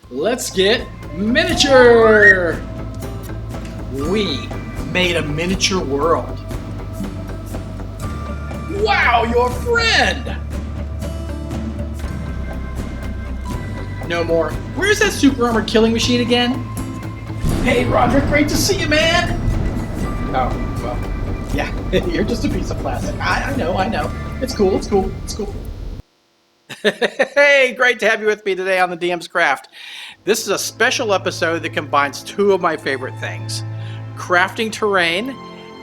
Let's get miniature! We made a miniature world. Wow, your friend! No more. Where's that super armor killing machine again? Hey, Roderick, great to see you, man! Oh, well, yeah, you're just a piece of plastic. I know. It's cool. Hey, great to have you with me today on the DM's Craft. This is a special episode that combines two of my favorite things: crafting terrain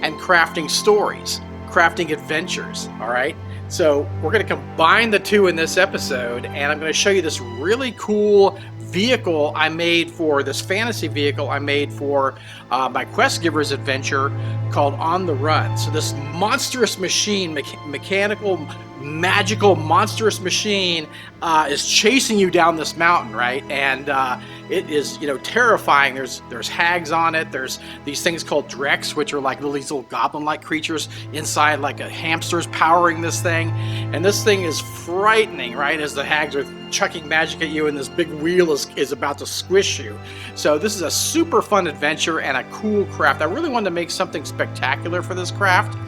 and crafting stories, crafting adventures, all right? So we're going to combine the two in this episode, and I'm going to show you this really cool vehicle I made for this fantasy vehicle I made for my Quest Givers adventure called On the Run. So this monstrous machine, mechanical, magical, monstrous machine is chasing you down this mountain, right? And it is, terrifying. There's hags on it. There's these things called Drex, which are like these little goblin-like creatures inside, like a hamster's powering this thing. And this thing is frightening, right? As the hags are chucking magic at you, and this big wheel is about to squish you. So this is a super fun adventure and a cool craft. I really wanted to make something spectacular for this craft.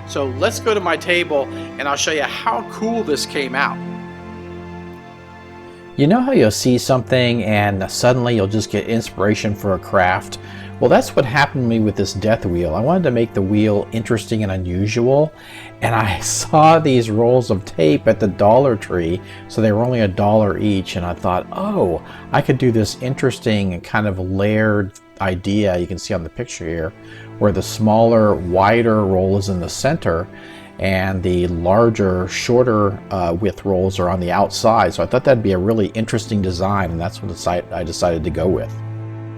So let's go to my table and I'll show you how cool this came out. You know how you'll see something and suddenly you'll just get inspiration for a craft? Well, that's what happened to me with this death wheel. I wanted to make the wheel interesting and unusual, and I saw these rolls of tape at the Dollar Tree, so they were only $1 each, and I thought, oh, I could do this interesting kind of layered idea you can see on the picture here, where the smaller, wider roll is in the center, and the larger, shorter width rolls are on the outside. So I thought that'd be a really interesting design, and that's what I decided to go with.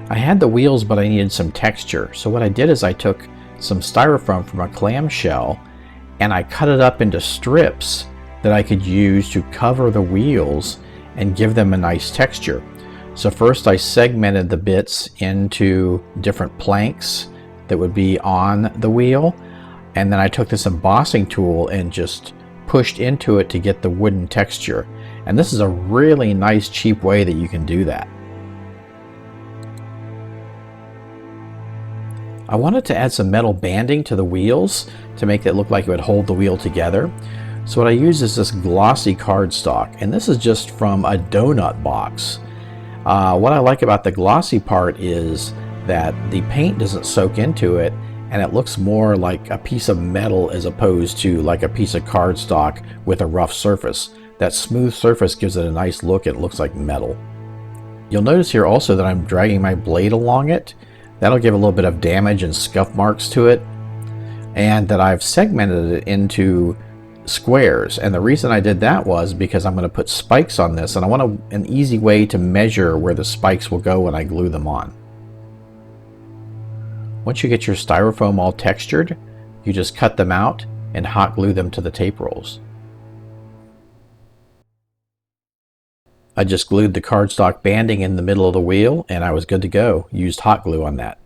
I had the wheels, but I needed some texture. So what I did is I took some styrofoam from a clamshell and I cut it up into strips that I could use to cover the wheels and give them a nice texture. So first I segmented the bits into different planks that would be on the wheel, and then I took this embossing tool and just pushed into it to get the wooden texture. And this is a really nice, cheap way that you can do that. I wanted to add some metal banding to the wheels to make it look like it would hold the wheel together. So what I used is this glossy cardstock, and this is just from a donut box. What I like about the glossy part is that the paint doesn't soak into it, and it looks more like a piece of metal as opposed to like a piece of cardstock with a rough surface. That smooth surface gives it a nice look. It looks like metal. You'll notice here also that I'm dragging my blade along it. That'll give a little bit of damage and scuff marks to it, and that I've segmented it into squares. And the reason I did that was because I'm going to put spikes on this, and I want an easy way to measure where the spikes will go when I glue them on. Once you get your styrofoam all textured, you just cut them out and hot glue them to the tape rolls. I just glued the cardstock banding in the middle of the wheel and I was good to go. Used hot glue on that.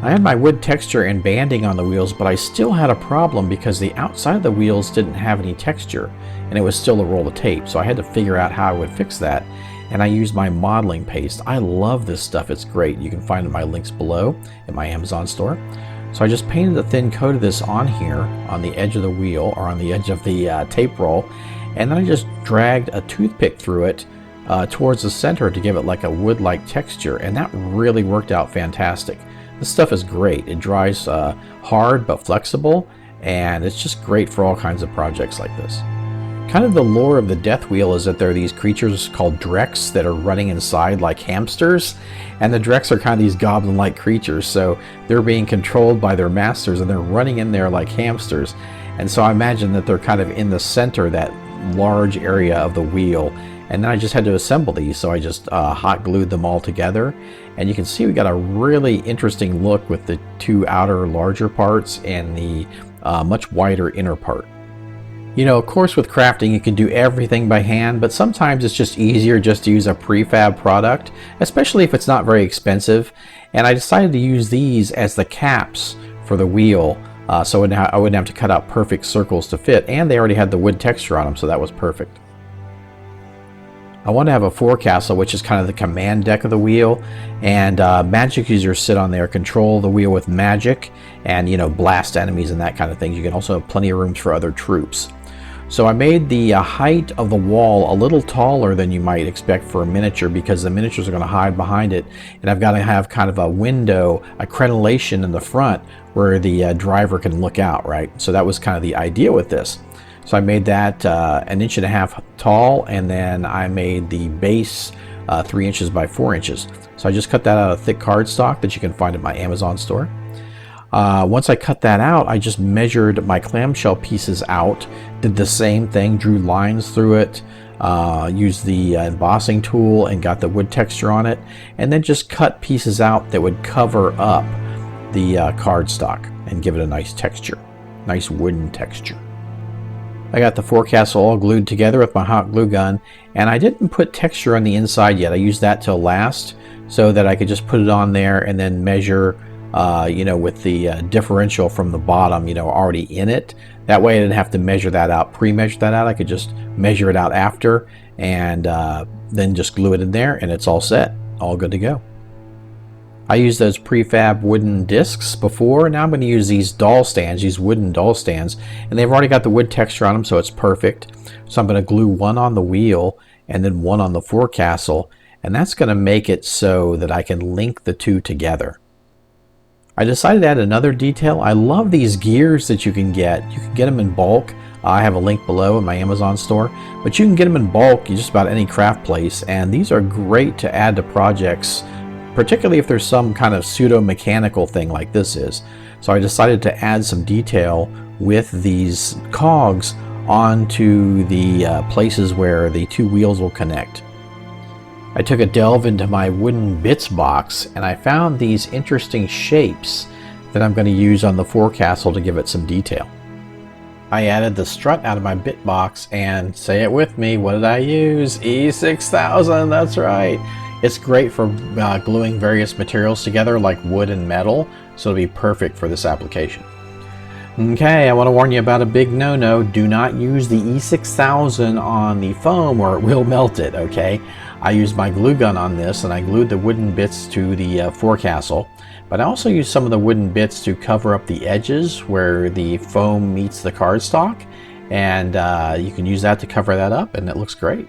I had my wood texture and banding on the wheels, but I still had a problem because the outside of the wheels didn't have any texture and it was still a roll of tape. So I had to figure out how I would fix that, and I used my modeling paste. I love this stuff. It's great. You can find my links below in my Amazon store. So I just painted a thin coat of this on here on the edge of the wheel, or on the edge of the tape roll, and then I just dragged a toothpick through it towards the center to give it like a wood-like texture, and that really worked out fantastic. This stuff is great. It dries hard but flexible, and it's just great for all kinds of projects like this. Kind of the lore of the death wheel is that there are these creatures called Drex that are running inside like hamsters, and the Drex are kind of these goblin-like creatures, so they're being controlled by their masters and they're running in there like hamsters. And so I imagine that they're kind of in the center, that large area of the wheel, and then I just had to assemble these. So I just hot glued them all together, and you can see we got a really interesting look with the two outer larger parts and the much wider inner part. You know, of course with crafting you can do everything by hand, but sometimes it's just easier just to use a prefab product, especially if it's not very expensive. And I decided to use these as the caps for the wheel, so I wouldn't have to cut out perfect circles to fit, and they already had the wood texture on them, so that was perfect. I want to have a forecastle, which is kind of the command deck of the wheel, and magic users sit on there, control the wheel with magic, and blast enemies and that kind of thing. You can also have plenty of rooms for other troops. So I made the height of the wall a little taller than you might expect for a miniature, because the miniatures are going to hide behind it, and I've got to have kind of a window, a crenellation in the front where the driver can look out, right? So that was kind of the idea with this. So I made that 1.5 inches tall, and then I made the base 3 inches by 4 inches. So I just cut that out of thick cardstock that you can find at my Amazon store. Once I cut that out, I just measured my clamshell pieces out, did the same thing, drew lines through it, used the embossing tool and got the wood texture on it, and then just cut pieces out that would cover up the cardstock and give it a nice texture, nice wooden texture. I got the forecastle all glued together with my hot glue gun, and I didn't put texture on the inside yet. I used that till last so that I could just put it on there and then measure with the differential from the bottom, already in it. That way I didn't have to measure that out, pre-measure that out. I could just measure it out after, and then just glue it in there, and it's all set, all good to go. I used those prefab wooden discs before. Now I'm going to use these doll stands, these wooden doll stands, and they've already got the wood texture on them, so it's perfect. So I'm going to glue one on the wheel and then one on the forecastle, and that's going to make it so that I can link the two together. I decided to add another detail. I love these gears that you can get. You can get them in bulk. I have a link below in my Amazon store, but you can get them in bulk in just about any craft place, and these are great to add to projects, particularly if there's some kind of pseudo-mechanical thing like this is. So I decided to add some detail with these cogs onto the places where the two wheels will connect. I took a delve into my wooden bits box, and I found these interesting shapes that I'm going to use on the forecastle to give it some detail. I added the strut out of my bit box, and say it with me, what did I use? E6000, that's right. It's great for gluing various materials together like wood and metal, so it'll be perfect for this application. Okay, I want to warn you about a big no-no. Do not use the E6000 on the foam or it will melt it, okay? I used my glue gun on this, and I glued the wooden bits to the forecastle, but I also used some of the wooden bits to cover up the edges where the foam meets the cardstock, and you can use that to cover that up, and it looks great.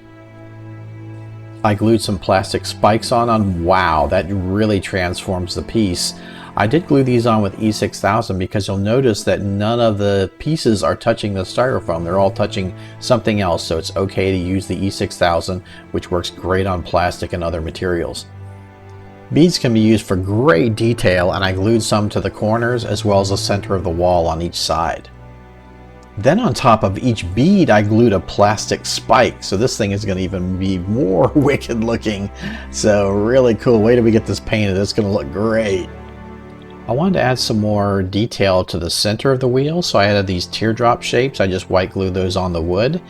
I glued some plastic spikes on. Wow, that really transforms the piece. I did glue these on with E6000 because you'll notice that none of the pieces are touching the styrofoam. They're all touching something else, so it's okay to use the E6000, which works great on plastic and other materials. Beads can be used for great detail, and I glued some to the corners as well as the center of the wall on each side. Then on top of each bead, I glued a plastic spike, so this thing is going to even be more wicked looking. So really cool. Wait till we get this painted. It's going to look great. I wanted to add some more detail to the center of the wheel, so I added these teardrop shapes. I just white glued those on the wood,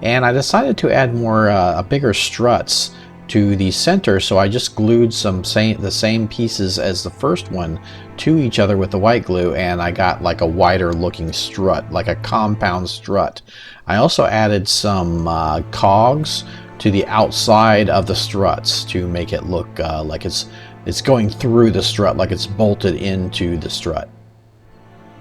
and I decided to add more bigger struts to the center, so I just glued the same pieces as the first one to each other with the white glue, and I got like a wider looking strut, like a compound strut. I also added some cogs to the outside of the struts to make it look like it's going through the strut, like it's bolted into the strut.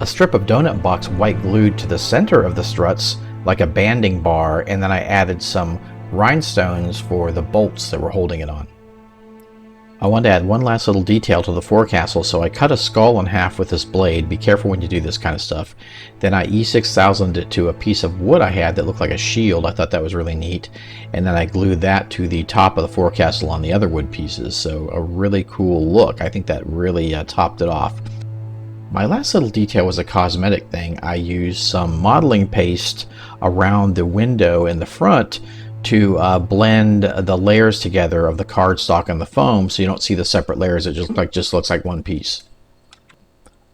A strip of donut box white glued to the center of the struts like a banding bar, and then I added some rhinestones for the bolts that were holding it on. I wanted to add one last little detail to the forecastle, so I cut a skull in half with this blade. Be careful when you do this kind of stuff. Then I E6000'd it to a piece of wood I had that looked like a shield. I thought that was really neat. And then I glued that to the top of the forecastle on the other wood pieces. So a really cool look. I think that really topped it off. My last little detail was a cosmetic thing. I used some modeling paste around the window in the front to blend the layers together of the cardstock and the foam, so you don't see the separate layers. It just looks like one piece.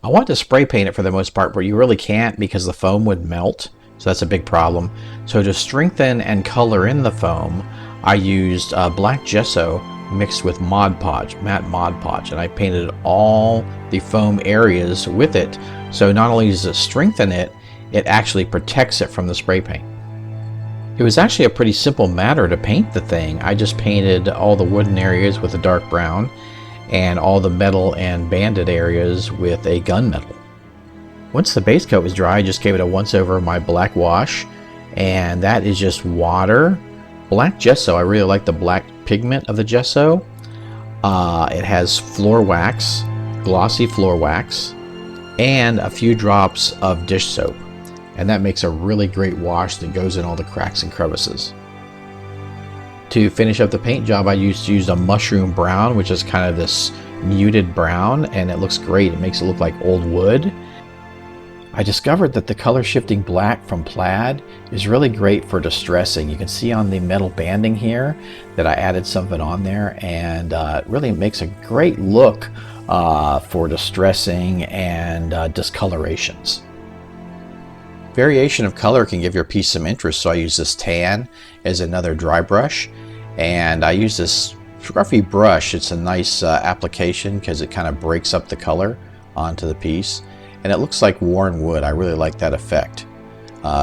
I wanted to spray paint it for the most part, but you really can't because the foam would melt, so that's a big problem. So to strengthen and color in the foam, I used black gesso mixed with Mod Podge, matte Mod Podge, and I painted all the foam areas with it. So not only does it strengthen it, it actually protects it from the spray paint. It was actually a pretty simple matter to paint the thing. I just painted all the wooden areas with a dark brown and all the metal and banded areas with a gunmetal. Once the base coat was dry, I just gave it a once over of my black wash, and that is just water, black gesso. I really like the black pigment of the gesso. It has floor wax, glossy floor wax, and a few drops of dish soap, and that makes a really great wash that goes in all the cracks and crevices. To finish up the paint job, I used a mushroom brown, which is kind of this muted brown, and it looks great. It makes it look like old wood. I discovered that the color shifting black from plaid is really great for distressing. You can see on the metal banding here that I added something on there, and it really makes a great look for distressing and discolorations. Variation of color can give your piece some interest, so I use this tan as another dry brush, and I use this scruffy brush. It's a nice application because it kind of breaks up the color onto the piece, and it looks like worn wood. I really like that effect.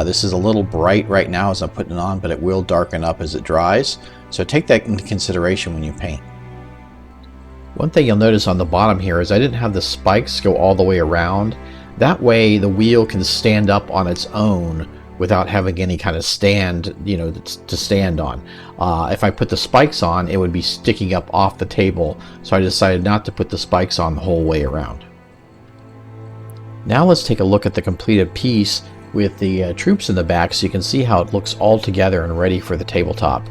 This is a little bright right now as I'm putting it on, but it will darken up as it dries, so take that into consideration when you paint. One thing you'll notice on the bottom here is I didn't have the spikes go all the way around. That way the wheel can stand up on its own without having any kind of stand, to stand on. If I put the spikes on, it would be sticking up off the table, so I decided not to put the spikes on the whole way around. Now let's take a look at the completed piece with the troops in the back so you can see how it looks all together and ready for the tabletop.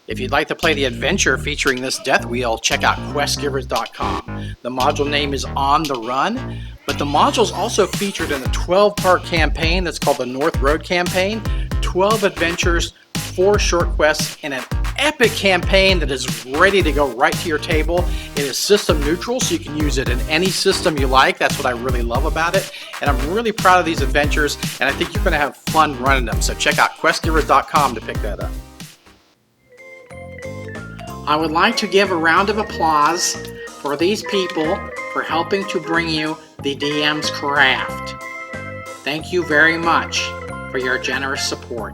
If you'd like to play the adventure featuring this death wheel, check out questgivers.com. The module name is On the Run, but the module is also featured in a 12-part campaign that's called the North Road Campaign. 12 adventures, 4 short quests, and an epic campaign that is ready to go right to your table. It is system neutral, so you can use it in any system you like. That's what I really love about it, and I'm really proud of these adventures, and I think you're going to have fun running them. So check out questgivers.com to pick that up. I would like to give a round of applause for these people for helping to bring you the DM's Craft. Thank you very much for your generous support.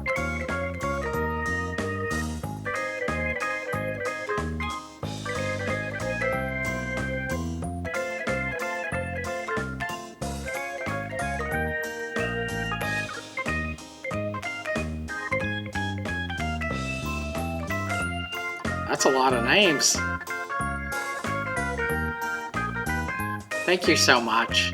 That's a lot of names. Thank you so much.